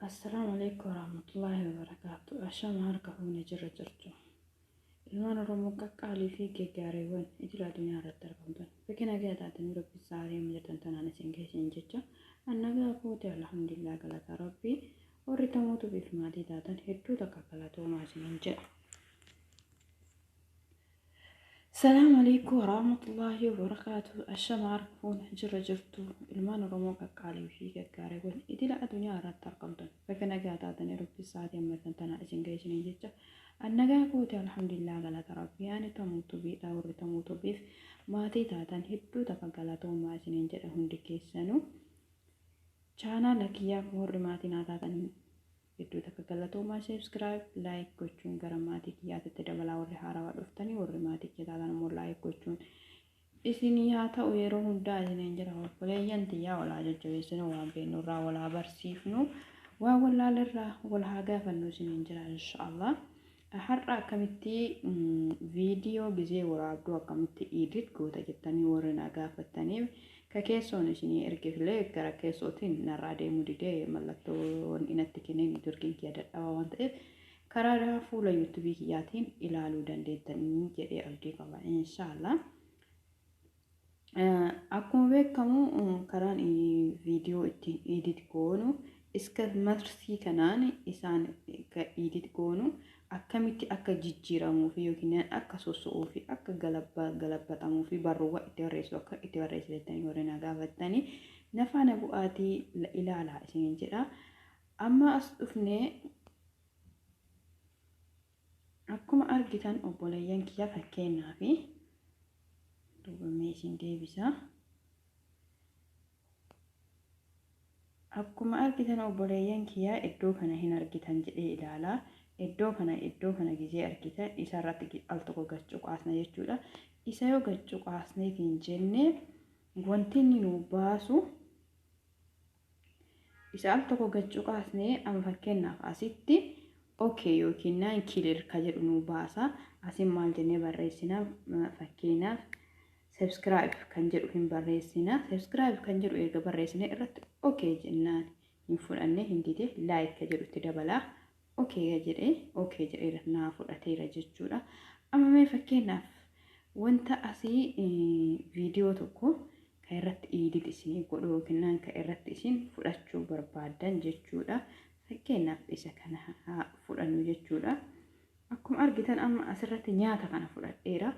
Assalamu alaikum warahmatullahi wabarakatuh. Ashama harka hune jirra jirtu. Ilmaan Oromoo qaqqaalii fi geggaariiwwan idil addunyaa irratti argamtan. Bakki nagaa taatanii rabbi saarii mijatan tanaan isin geessin jecha. Annagaa fuute alhamdulillah galata rabbii. Warri tamuutu biif maatii taatan hedduu takka galatoomaa isiniin jedha. Assalamu alaikum warahmatullahi wabarakatuh. Ashama harka hune jirra jirtu. Ilmaan Oromoo qaqqaalii fi geggaariiwwan idil addunyaa irratti argamtan. Bakki nagaa taatanii rabbi saarii mijatan tanaan isin geessin jecha. Annagaa fuute alhamdulillah galata rabbii ani tamuutu biidhaa warri tamuutu biif maatii taatan hedduu takka galatoomaa isiniin jedha hundi keessanuu. Chaanaala kiyyaa warri maatii naa taatan hedduu takka galatoomaa subscribe like gochuun gara maatii kiyyaatti dabalaa warri haarawaa dhuftanii warri maatii kiyyaa taatan immoo like gochuun isinii haa ta'u yeroo hundaa isiniin jedha obboleeyyan tiyyaa walaa jajjabeessinu waan beeknurraa walaa barsiifnu waa wallaalirraa wal haa gaafannu isiniin jira inshaallah. Har'a akkamitti viidiyoo gizee waraabduu akkamitti edit goota jettanii warri na gaafataniif ka keessoon isinii ergifilee gara keessootiin narraa deemuu didee mallattoon inatti kenneen turkiin kiyya dadhabaa waan ta'eef karaa fuula yuutuubii kiyyaatiin ilaaluu dandeettanii jedhee abdii qaba inshaallah. Akkuma beekamu karaan viidiyoo ittiin edit goonu iska marsii kanaan isaan edit goonu akkamitti akka jijjiiramuu fi yookiin akka soso'uu fi akka galabbatamuu fi barruuwwan itti barreessu akka itti barreessitanii warri na gaafatanii nafaana bu'aatii ilaalaa isiniin jedha. Amma as dhufnee akkuma argitan obboleeyyan kiyya fakkeenyaa fi duubamee isin deebisa. Akkuma argitan obboleeyyan kiyya iddoo kana hin argitan jedhee ilaalaa. Iddoo kana gizee argitan isa irratti al tokko gachuu qaasna jechuudha. Isa yoo gachuu qaasneetiin jennee wanti inni nu baasu isa al tokko gachuu qaasnee amma fakkeenyaaf asitti okay yookiin naan clear ka jedhu nu baasa. Asin maal jennee barreessina fakkeenyaaf subscribe kan jedhu hin barreessina. Subscribe kan jedhu erga barreessine irratti okay jennaan hin fudhanne hin dide like ka jedhu itti dabalaa. Okay jedhee naa fudhateera jechuudha. Amma mee fakkeenyaaf wanta asii viidiyoo tokko kan irratti edit isinii godhu yookiin kan irratti isin fudhachuu barbaadan jechuudha. Fakkeenyaaf isa kana fudhannu jechuudha. Akkuma argitan amma asirratti nyaata kana fudhadheera.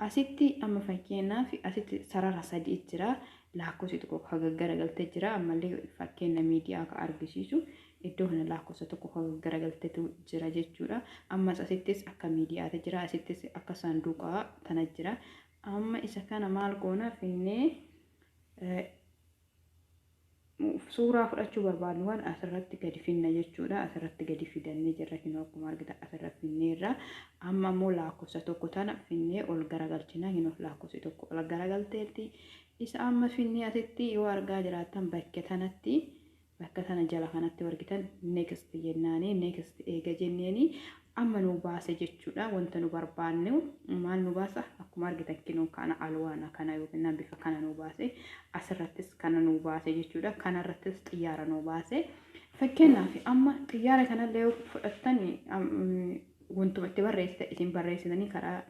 Asitti amma fakkeenyaaf asitti sarara sadii jira. Lakkoofsi tokko kan garagaltee jira. Ammallee fakkeenya miidiyaa akka argisiisu iddoo kana lakkoofsa tokko kan garagalteetu jira jechuudha. Ammas asittis akka miidiyaati jira. Asittis akka saanduqaa tana jira. Amma isa kana maal goona finnee suuraa fudhachuu barbaadnu waan asirratti gadi finna jechuudha. Asirratti gadi fidannee jirra kinoo akkuma argitan asirratti finneerra. Amma immoo lakkoofsa tokko tana finnee ol garagalchina kinoo lakkoofsi tokko ol garagalteetti. Isa amma finnee asitti yoo argaa jiraattan bakka tana jala kanatti argitan next jennaanii next eega jenneeni amma nu baase jechuudha. Wanta nu barbaannu maal nu baasa akkuma argitan kinoo kana alwaana kana yookiin bifa kana nu baase asirrattis kana nu baase jechuudha. Kanarrattis xiyyaara nu baase. Fakkeenyaaf amma xiyyaara kanallee yoo fudhattan wantuma itti isin barreessitanii karaa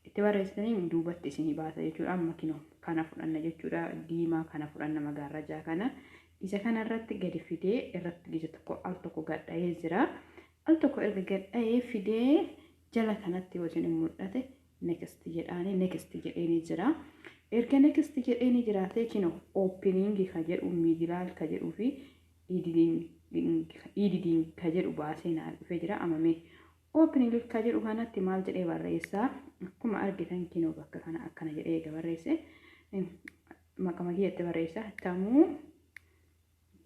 itti barreessitanii duubatti isinii baasa jechuudha. Amma kinoo kana fudhanna jechuudha. Diimaa kana fudhanna magaarrajaa kana. Isa kanarratti gadi fidee irratti gisa tokko al tokko gadha'ee jira. Al tokko erga gadha'ee fidee jala kanatti yoo isin mul'ate next jedheeni jira. Erga next jedheeni jiraatee kinoo opening ka jedhu miidiyaal ka jedhuu fi editing ka jedhu baasee naa dhufee jira. Amamee opening ka jedhu kanatti maal jedhee barreessaa akkuma argitan kinoo bakka kana akkana jedhee barreesse maqama kiyyatti barreessaa tamuu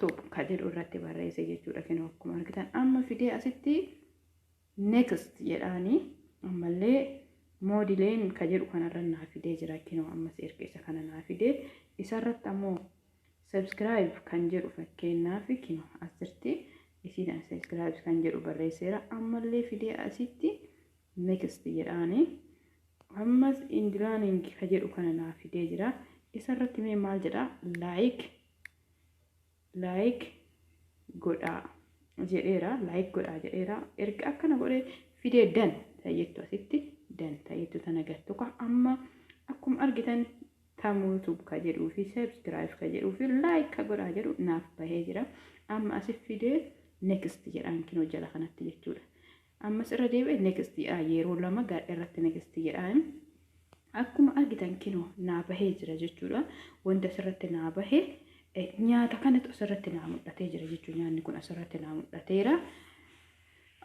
top ka jedhu irratti barreesse jechuudha. Kinoo akkuma argitan amma fidee asitti next jedhaanii ammallee moodileen ka jedhu kanarra naa fidee jira. Kinoo ammas erga isa kana naa fidee isarratti ammoo subscribe kan jedhu fakkeenyaaf kinoo asirratti isiidhaan subscribe kan jedhu barreesseera. Ammallee fidee asitti next jedhaanii ammas indilaaning ka jedhu kana naa fidee jira. Isarratti mee maal jedha like godhaa jedheera like godhaa jedheera erga akkana godhee fidee dan tayyettu asitti dan tayyettu tana gattu ka amma akkuma argitan tamuutu ka jedhuu fi subscribe ka jedhuu fi like ka godhaa jedhu naaf bahee jira amma asif fidee next jedhaan kinoo jala kanatti jechuudha amma sirra deebi'ee next jedhaa yeroo lama gaadha irratti next jedhaan akkuma argitan kinoo naa bahee jira jechuudha wanta sirratti naa bahee nyaata kanatu asirratti naa mul'atee jira jechuudha nyaanni kun asirratti naa mul'ateera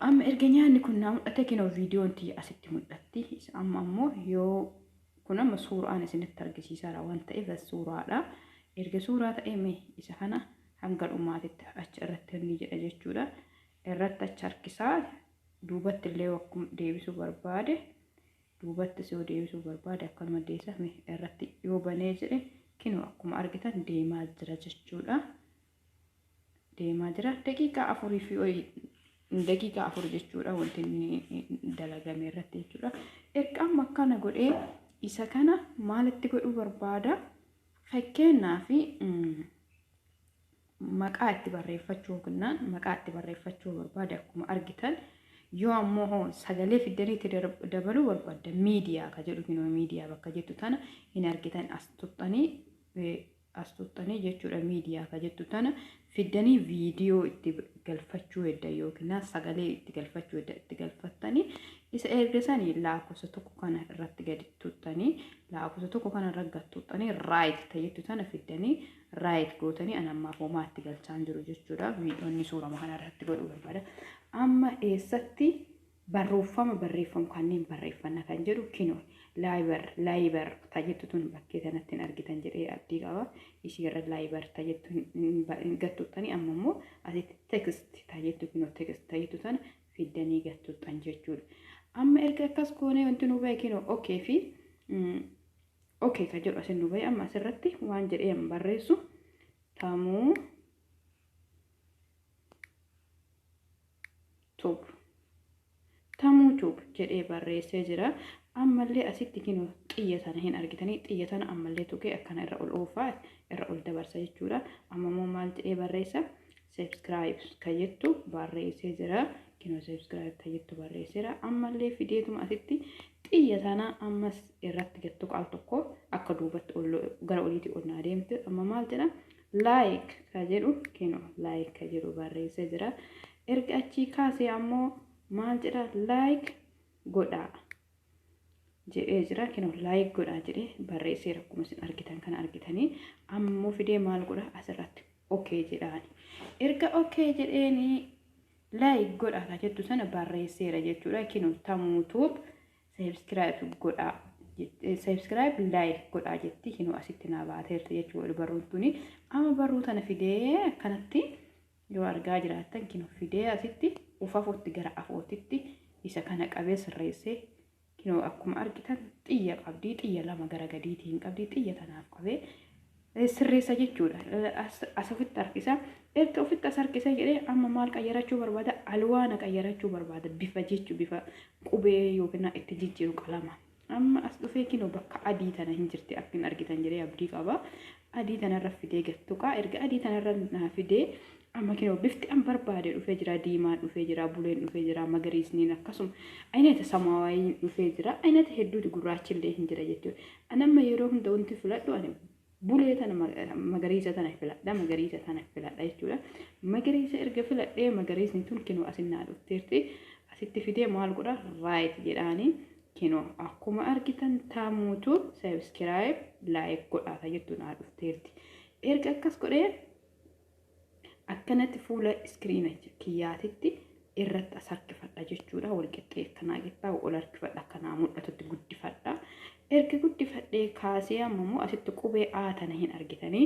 amma erga nyaanni kun naa mul'ate kinoo viidiyoon tiyya asitti mul'atti amma ammoo yoo kun amma suuraan isinitti argisiisaadha waan ta'eef suuraadha erga suuraa ta'ee mee isa kana hanga dhumaatitti achi irratti inni jedha jechuudha irratti achi harkisaa duubatti illee akkuma deebisuu barbaade duubatti soo deebisuu barbaade akkanuma deessame irratti yoo banee jedhe kinoo akkuma argitan deemaa jira jechuudha deemaa jira daqiiqaa 4 fi daqiiqaa 4 jechuudha wanti inni dalagame irratti jechuudha erga amma akkana godhee isa kana maalitti godhuu barbaada fakkeenyaa fi maqaa itti barreeffachuu kennaan maqaa itti barreeffachuu barbaada akkuma argitan yoo ammoo sagalee fiddaniitti dabaluu barbaada miidiyaa ka jedhu kinoo miidiyaa bakka jettu tana hin argitan as tuttanii jechuudha miidiyaa ka jettu tana fiddanii viidiyoo itti galfachuu edda yookiin sagalee itti galfachuu edda itti galfattanii isa ergasanii lakkoofsa tokko kana irratti gadi tuttanii lakkoofsa tokko kana irratti gadi tuttanii right ta'ettu tana fiddanii right gootanii anammaaf homaa itti galchaan jiru jechuudha viidiyoonni suurama kana irratti godhuu barbaada amma eessatti barreeffamu kanneen barreeffanna kan jedhu kinoo laayibar tajettu tun bakkee kanatti argitan jedhee abdii qaba ishii irra laayibar tajettu gattuttanii amma immoo asitti text tajettu kinoo text tajettu tana fiddanii gattuttan jechuudha amma erga akkas goonee wanti nu bahe kinoo okay fi okay ka jedhu asin nu bahe amma asirratti waan jedhee barreessu tamuu tub jedhee barreessee jira ammallee asitti kinoo xiyya sana hin argitanii xiyya sana ammallee tuqee akkana irra ol oofaa irra ol dabarsa jechuudha amma immoo maal jedhee barreessa subscribe ka jettu barreessee jira kinoo subscribe ka jettu barreesseera ammallee fideetuma asitti xiyya sana ammas irratti gattu qaal tokko akka duubatti gara oliitti ol naa deemte amma maal jedha like ka jedhu kinoo like ka jedhu barreessee jira erga achii kaasee ammoo maal jedha like godhaa jedhee jira kinoo like godhaa jedhee barreessee akkuma isin argitan kana argitanii ammoo fidee maal godha asirratti okay jedhaani erga okay jedheeni like godhaa ka jettu sana barreesseera jechuudha kinoo tamuutuuf subscribe godhaa subscribe like godhaa jetti kinoo asitti naa baateerti jechuudha barruun tuni amma barruu tana fidee akkanatti yoo argaa jiraattan kinoo fidee asitti ufafutti gara afootitti isa kana qabee sirreessee kinoo akkuma argitan xiyya qabdii xiyya lama gara gadiitiin qabdii xiyya tanaaf qabee sirreessa jechuudha as ofitti harkisa erga ofitti as harkisa jedhee amma maal qayyarachuu barbaada alwaana qayyarachuu barbaada bifa jechuu bifa qubee yookiin itti jijjiiru qalama amma as dhufee kinoo bakka adii tana hin jirti akkin argitan jedhee abdii qaba adii tanarra fidee gattuqa erga adii tanarra naa fidee amma kinoo bifti an barbaade dhufee jira diimaan dhufee jira buleen dhufee jira magariisniin akkasuma aynata samaawaayii dhufee jira aynata hedduuti gurraachillee hin jira jechuudha anamma yeroo hunda wanti filadhu ani bulee tana magariisa tana filadha jechuudha magariisa erga filadhee magariisni tun kinoo asinnaa dhufteerti asitti fidee maal godha right jedhaanii kinoo akkuma argitan tamuutu subscribe like godhaa jettu naa dhufteerti erga akkas godhee akkanatti fuula iskiriina kiyyaatitti irratti as harkifadha jechuudha walqixxee akkanaa qixxaa ol harkifadha akkanaa mul'atutti guddifadha erga guddifadhee kaasee ammoo asitti qubee A tana hin argitanii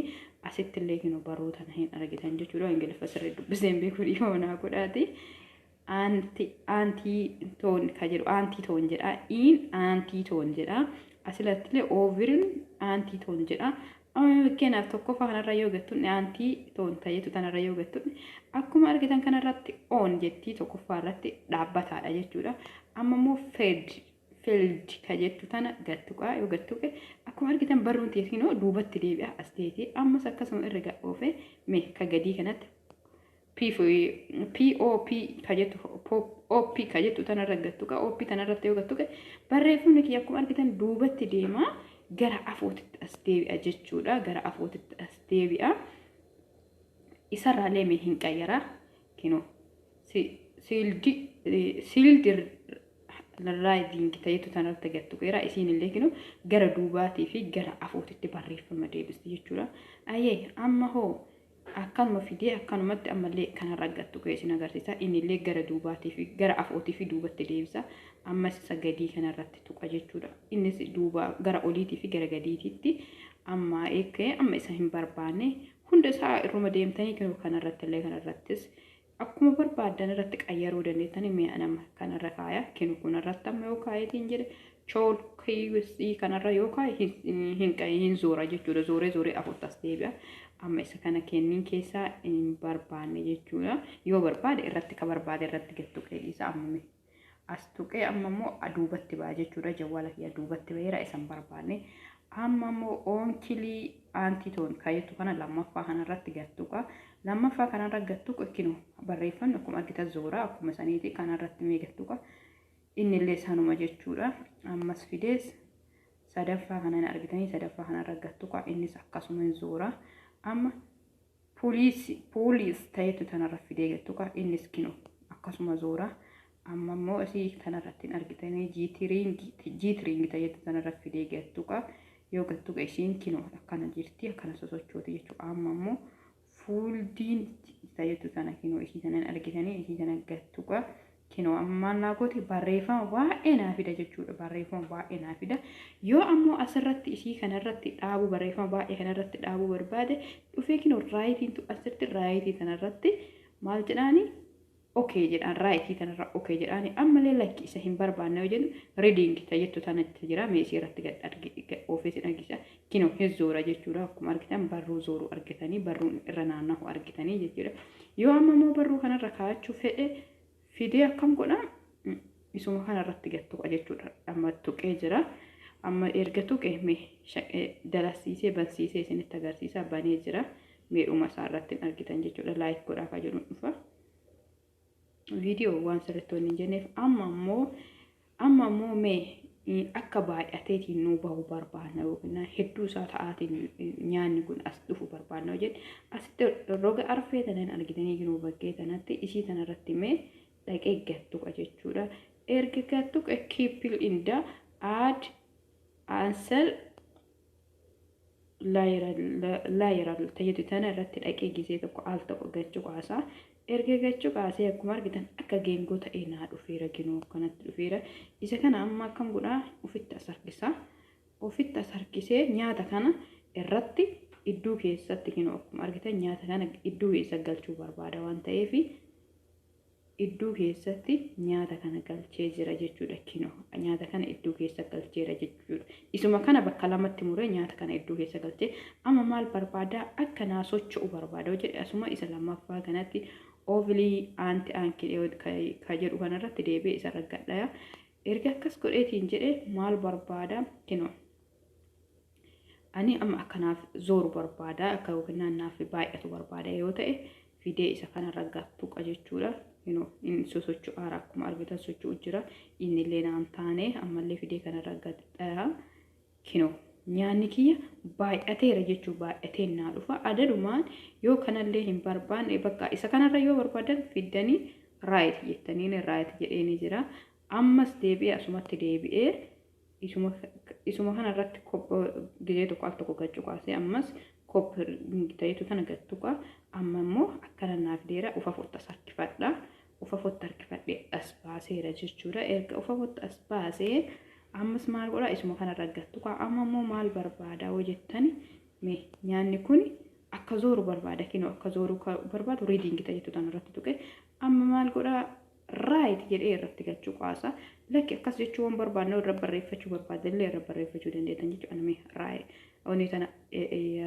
asitti illee kinoo barruu tana hin argitan jechuudha ingiliffa sirrii dubbiseen beekuu dhiyoonaa godhaati anti toon ka jedhu anti toon jedha in anti toon jedha asirratti illee overin anti toon jedha keenaaf tokkoffaa kanarra yoo gattuun anti toon tayetu tanarra yoo gattuun akkuma argitan kanarratti on jettii tokkoffaa irratti dhaabbataadha jechuudha amma immoo field ka jettu tana gattuqa yoo gattuqe akkuma argitan barruun teessinoo duubatti deebi'a as teeti ammas akkasuma irra ga'oofe mee ka gadii kanatti POP kajettu OP kajettu tanarra gattuqa OP tanarratti yoo gattuqa barreeffamni kiyya akkuma argitan duubatti deema gara afootitti as deebi'a jechuudha gara afootitti as deebi'a isarraalee mee hin qayyara kino siildi raayiding ta'etu tanarratti gattuqeera isiin illee kino gara duubaatii fi gara afootitti barreeffama deebisti jechuudha ayyee amma hoo akkanuma fidee akkanumatti ammallee kanarra gattuqee isin agarsiisa innillee gara duubaatii fi gara afootii fi duubatti deebisa ammas isa gadii kanarratti tuqa jechuudha innis duuba gara oliitii fi gara gadiititti amma eekee amma isa hin barbaanne hunda isaa irruma deemtanii kanarratti illee kanarrattis akkuma barbaadan irratti qayyaruu dandeettanii mi'a nama kanarra kaaya kinu kunarratti amma yoo kaayetiin jedhe choolkii kanarra yoo kaaye hin zoora jechuudha zooree afurtas deebi'a amma isa kana kenniin keessaa hin barbaanne jechuudha yoo barbaade irratti ka barbaade irratti gattuqee isa amma as tuqee amma immoo duubatti ba'a jechuudha jawwaala kiyya duubatti ba'eera isan barbaanne amma immoo oonkilii aantitoon kaayettu kana lammaffaa kanarratti gattuqa lammaffaa kanarra gattuqa kinu barreeffamni akkuma argitan zoora akkuma saniiti kanarratti mee gattuqa innillee sanuma jechuudha ammas fidees sadaffaa kanan argitanii sadaffaa kanarra gattuqa innis akkasuma zoora amma poliis ta'etu tanarra fidee gattuqa innis kinu akkasuma zoora amma immoo asii tanarratti argitanii jiitiriingi ta'etu tanarra fidee gattuqa yoo gattuqa isiin kinu akkana jirti akkana sosochooti jechuudha amma immoo fuuldiin ta'etu tana kinu isii tanan argitanii isii tana gattuqa kinu ammaan laagooti barreeffama baay'ee naa fida jechuudha barreeffama baay'ee naa fida yoo ammoo asirratti isii kanarratti dhaabuu barreeffama baay'ee kanarratti dhaabuu barbaade dhufee kinu raayitiin tu asirratti raayitii kanarratti maal jedhaani okay jedhaan raayitii kanarra okay jedhaani ammallee lakki isa hin barbaanne yoo jennu reading ta'ettu tanatti jira meesii irratti gad ofiisin argisa kinu hin zoora jechuudha akkuma argitan barruu zooruu argitanii barruun irra naannahu argitanii jechuudha yoo amma immoo barruu kanarra kaa'achuu fedhe fidee akkam godha isuma kanarratti gattuqa jechuudha amma tuqee jira amma erga tuqee mee dalasiisee bansiisee isinitti agarsiisa banee jira meedhuma isaa irratti argitan jechuudha laayik godhaa ka jedhu dhufa viidiyoo waan sirrittoonni hin jenneef amma immoo mee akka baay'ateetiin nuu bahuu barbaadna yookiin hedduu isaa ta'aatiin nyaanni kun as dhufu barbaadna yoo jedhe asitti roga arfee tanan argitanii jiru bakkee tanatti isii tanarratti mee dhaqee gattuqa jechuudha erga gattuqa keepil inda add answer laayiral ta'etu tana irratti dhaqee gisee tokko al tokko gachuqaasaa erga gachuqaasee akkuma argitan akka geengoo ta'ee naa dhufeera ginoo kanatti dhufeera isa kana amma akkam godhaa ofitti as harkisee nyaata kana irratti iddoo keessatti ginoo akkuma argitan nyaata kana iddoo keessa galchuu barbaada waan ta'eef iddoo keessatti nyaata kana galchee jira jechuudha kino nyaata kana iddoo keessa galcheera jechuudha isuma kana bakka lamatti muree nyaata kana iddoo keessa galchee amma maal barbaada akka naa socho'u barbaada jedhe asuma isa lammaffaa kanatti ovilii aanti aankii ka jedhu kanarratti deebi'ee isa raggadhaya erga akkas godheetiin jedhe maal barbaada kino ani amma akkanaaf zooru barbaada akka yookiin naannaaf baay'atu barbaada yoo ta'e fidee isa kana raggattuqa jechuudha in sosocho'u aara akkuma argitan socho'u jira innillee naan taane ammallee fidee kana raggadhaya kino nyaanni kiyya baay'ateera jechuu baay'ateen naa dhufa adadumaan yoo kanallee hin barbaanne bakka isa kanarra yoo barbaadan fiddanii raayit jettanii raayit jedheeni jira ammas deebi'ee asumatti deebi'ee isuma kanarratti gizee tokko al tokko gachuqaasee ammas koppir ta'etu kana gattuqa amma immoo akkana naaf deera ufa fotta harkifadha ufa fotta harkifadhee as baaseera jechuudha erga ufa fotta as baasee ammas maal godha isuma kana raggattuqa amma immoo maal barbaada yoo jettani mee nyaanni kun akka zooru barbaada kino akka zooru barbaadu reading ta'etu tanarratti tuqe amma maal godha raayit jedhee irratti gachuqaasa lakki akkas jechuun barbaadna irra barreeffachuu barbaadallee irra barreeffachuu dandeettan jechuudha mee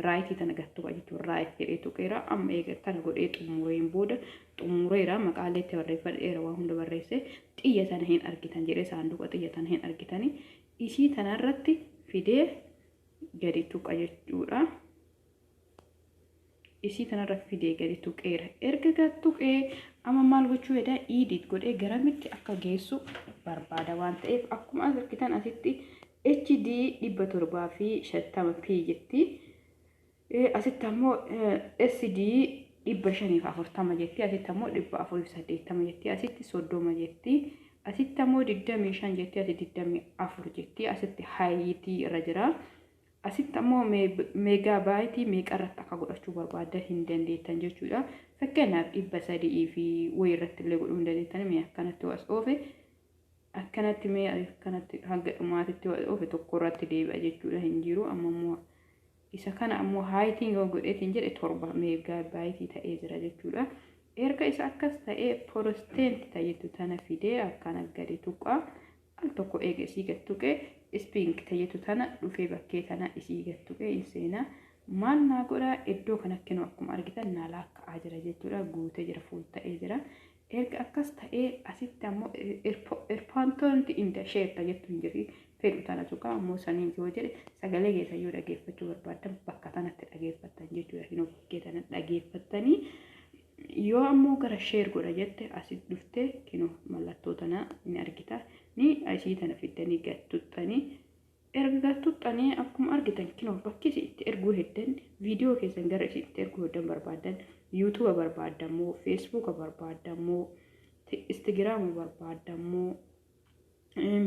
raayitii tana gattuqa jechuudha raayit jedhee tuqeera amma eega tana godhee xumureen booda xumureera maqaalee itti barreeffadheera waan hunda barreesse xiyya tana hin argitan jedhee saanduqa xiyya tana hin argitanii isii tanarratti fidee gadi tuqa jechuudha isii tanarra fidee gadi tuqeera. Erga gad tuqee amma maal gochuu jedha iidit godhee garamitti akka geessu barbaada waan ta'eef akkuma as argitan asitti HD 750p jetti. Asitti ammoo SD 540 jetti. Asitti ammoo 480 jetti. Asitti 30 jetti. Asitti ammoo 25 jetti. Asitti 24 jetti. Asitti haayitii irra jira. Asitti ammoo meegaabaaytii meeqarratti akka godhachuu barbaaddan hin dandeettan jechuudha. Fakkeenyaaf 300 fi wayii irratti illee godhuu hin dandeettan. Mee akkanatti as oofe akkanatti mee akkanatti hanga dhumaatitti oofe tokko irratti deebi'a jechuudha hin jiru. Amma immoo isa kana ammoo haayitiin yoo godheetiin jedhe 7 meegaabaaytii ta'ee jira jechuudha. Erga isa akkas ta'ee porosteenti ta'etu tana fidee akkana gadi tuqaa. Al tokko eega isii gad tuqee ispiink ta'etu tana dhufee bakkee tana isii gad tuqee inseenaa maal naa godhaa iddoo kanatti nu akkuma argitan naa laakka'aa jira jechuudha. Guutee jira fuul ta'ee jira. Erga akkas ta'ee asitti ammoo irpaantoonti inda sheetta jettu hin jirri fedhu tana tuqaa ammoo saniin yoo jedhe sagalee keessa yoo dhageeffachuu barbaaddan bakka tanatti dhageeffattan jechuudha. Hinoo bakkee tana dhageeffattanii yoo ammoo gara sheer godha jette asitti dhuftee kinoo mallattoo tana ni argita. Ni asii tana fiddanii gad tuxxanii erga gad tuxxanii akkuma argitan kinoo bakki itti erguu heddan viidiyoo keessan gara itti erguu heddan barbaaddan YouTube barbaadammoo Facebook barbaadammoo Instagram barbaadammoo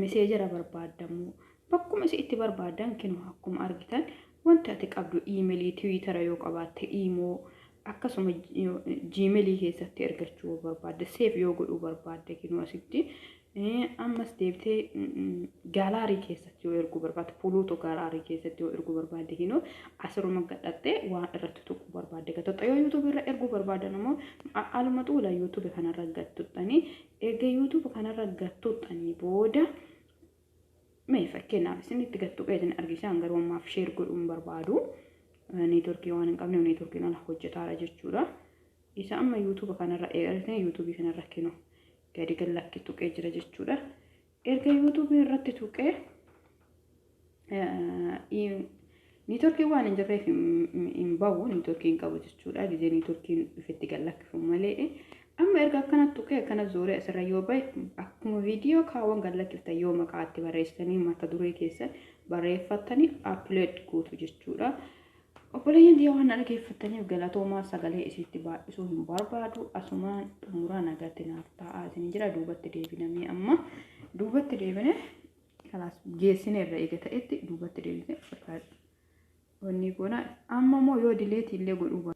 Messenger barbaadammoo bakkuma itti barbaadan kinoo akkuma argitan wanta ati qabdu emailii Twitter yoo qabaatte imo akkasuma Gmail keessatti ergachuu barbaadde save yoo godhuu barbaadde kinoo asitti ammas deebitee gaalaarii keessatti yoo erguu barbaadde puluuto gaalaarii keessatti yoo erguu barbaadde kinoo asiruma gadhattee waan irratti tuquu barbaadde gatotta yoo YouTube irra erguu barbaadan ammoo aluma xuula YouTube kanarra gattuttanii erga YouTube kanarra gattuttanii booda mee fakkeenyaaf isinitti gattuqee isin argisaan garuu ammaaf share godhuun barbaadu neetworkii waan hin qabne neetworkiin ala hojjetaara jechuudha. Isa amma YouTube kanarra eegalte YouTube kanarra kinoo gadi gallakki tuqee jira jechuudha. Erga YouTube irratti tuqee neetworkii waan hin jirreef hin bahu neetworkiin qabu jechuudha. Gizee neetworkiin dhufetti gallakkifu malee amma erga akkana tuqee akkana zooree asirra yoo bahe akkuma viidiyoo kaawwan gallakkiftan yoo maqaatti barreessanii mata duree keessa barreeffatanii upload gootu jechuudha. Obboleeyyan diyaa waan dhageeffataniif galatoomaa sagalee isitti baay'isuu hin barbaadu. Asumaan xumuraa nagaatti naaf taa'aa isin jira. Duubatti deebinamee amma duubatti deebine kalaas geessine irra eega ta'etti duubatti deebine wanni goona amma immoo yoo dileetii illee godhuu